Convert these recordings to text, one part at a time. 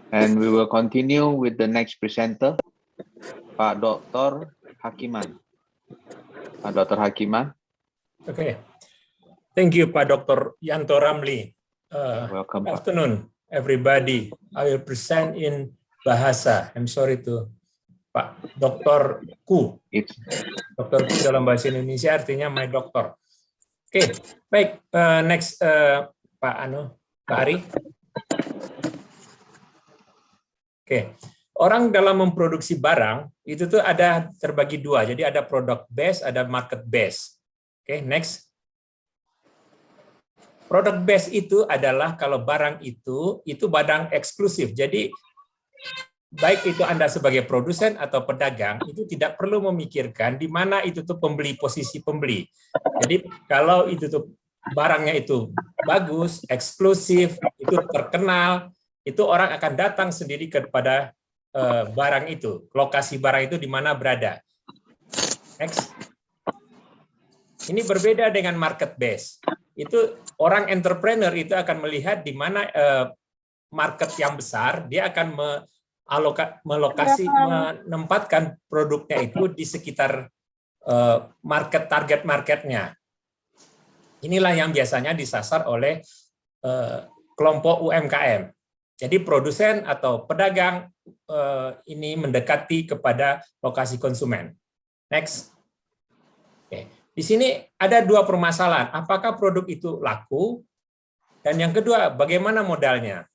And we will continue with the next presenter, Pak Dr. Hakiman. Pak Dr. Hakiman. Okay. Thank you, Pak Dr. Yanto Ramli. Welcome, Good Pak. afternoon, everybody. I will present in Bahasa. I'm sorry to Pak Dr. Ku. Dr. Ku dalam bahasa Indonesia artinya my doctor. Oke, baik. Next, Pak Ari. Oke, orang dalam memproduksi barang itu tuh ada terbagi dua. Jadi ada product base, ada market base. Oke, next. Product base itu adalah kalau barang itu barang eksklusif. Jadi baik itu Anda sebagai produsen atau pedagang itu tidak perlu memikirkan di mana itu tuh pembeli, posisi pembeli. Jadi kalau itu tuh barangnya itu bagus, eksklusif, itu terkenal, itu orang akan datang sendiri kepada barang itu, lokasi barang itu di mana berada. Next. Ini berbeda dengan market base. Itu orang entrepreneur itu akan melihat di mana market yang besar, dia akan menempatkan produknya itu di sekitar target marketnya. Inilah yang biasanya disasar oleh kelompok UMKM. Jadi produsen atau pedagang ini mendekati kepada lokasi konsumen. Next. Oke. Di sini ada dua permasalahan. Apakah produk itu laku? Dan yang kedua, bagaimana modalnya?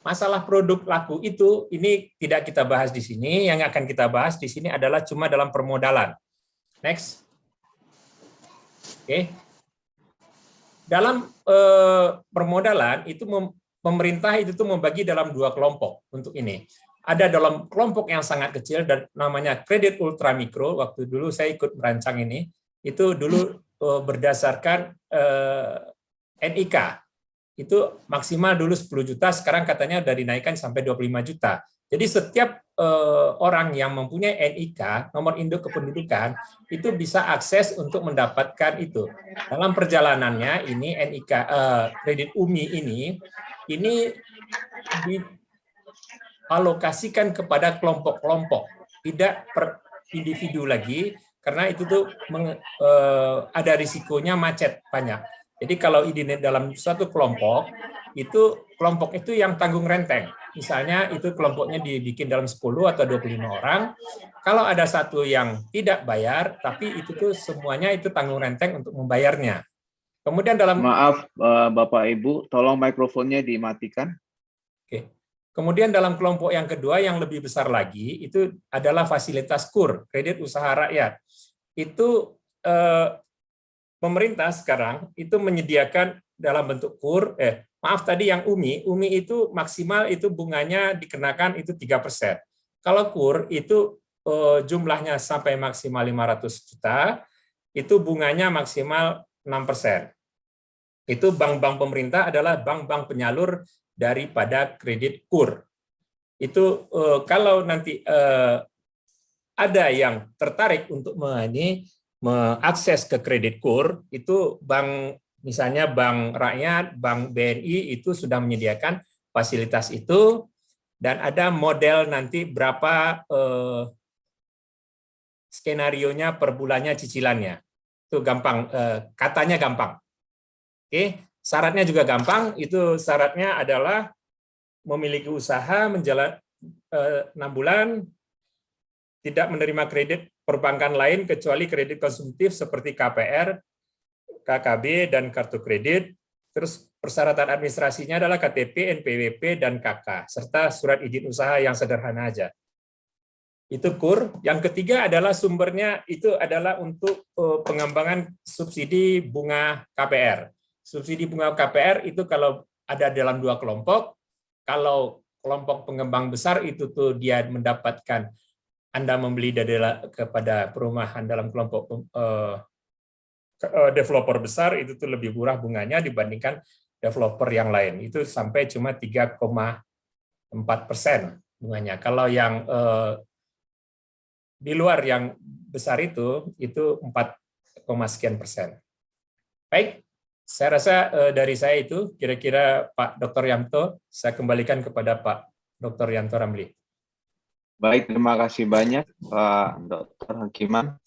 Masalah produk laku itu ini tidak kita bahas di sini. Yang akan kita bahas di sini adalah cuma dalam permodalan. Next. Oke. Dalam permodalan itu pemerintah itu tuh membagi dalam dua kelompok untuk ini. Ada dalam kelompok yang sangat kecil dan namanya kredit ultramikro. Waktu dulu saya ikut merancang ini, itu dulu berdasarkan NIK. Itu maksimal dulu 10 juta, sekarang katanya sudah dinaikkan sampai 25 juta. Jadi setiap orang yang mempunyai NIK, nomor induk kependudukan, itu bisa akses untuk mendapatkan itu. Dalam perjalanannya ini NIK kredit UMI ini dialokasikan kepada kelompok-kelompok, tidak per individu lagi, karena itu tuh ada risikonya macet banyak. Jadi kalau ini dalam suatu kelompok itu yang tanggung renteng. Misalnya itu kelompoknya dibikin dalam 10 atau 25 orang. Kalau ada satu yang tidak bayar, tapi itu tuh semuanya itu tanggung renteng untuk membayarnya. Kemudian dalam Maaf Bapak Ibu, tolong mikrofonnya dimatikan. Oke. Kemudian dalam kelompok yang kedua yang lebih besar lagi itu adalah fasilitas KUR, kredit usaha rakyat. Itu pemerintah sekarang itu menyediakan dalam bentuk KUR, maaf tadi yang UMI itu maksimal itu bunganya dikenakan itu 3%. Kalau KUR itu jumlahnya sampai maksimal 500 juta, itu bunganya maksimal 6%. Itu bank-bank pemerintah adalah bank-bank penyalur daripada kredit KUR. Itu kalau nanti ada yang tertarik untuk mengakses ke kredit KUR, itu bank misalnya Bank Rakyat, Bank BNI itu sudah menyediakan fasilitas itu, dan ada model nanti berapa skenarionya per bulannya cicilannya. Itu gampang, katanya gampang. Oke, syaratnya juga gampang. Itu syaratnya adalah memiliki usaha menjalan 6 bulan, tidak menerima kredit perbankan lain kecuali kredit konsumtif seperti KPR, KKB, dan kartu kredit. Terus persyaratan administrasinya adalah KTP, NPWP, dan KK, serta surat izin usaha yang sederhana aja. Itu KUR. Yang ketiga adalah sumbernya itu adalah untuk pengembangan subsidi bunga KPR. Subsidi bunga KPR itu kalau ada dalam dua kelompok, kalau kelompok pengembang besar itu tuh dia mendapatkan Anda membeli kepada perumahan dalam kelompok developer besar itu tuh lebih murah bunganya dibandingkan developer yang lain. Itu sampai cuma 3,4% bunganya. Kalau yang di luar yang besar itu 4, sekian persen. Baik, saya rasa dari saya itu kira-kira Pak Dr. Yanto, saya kembalikan kepada Pak Dr. Yanto Ramli. Baik, terima kasih banyak Pak Dr. Hakiman.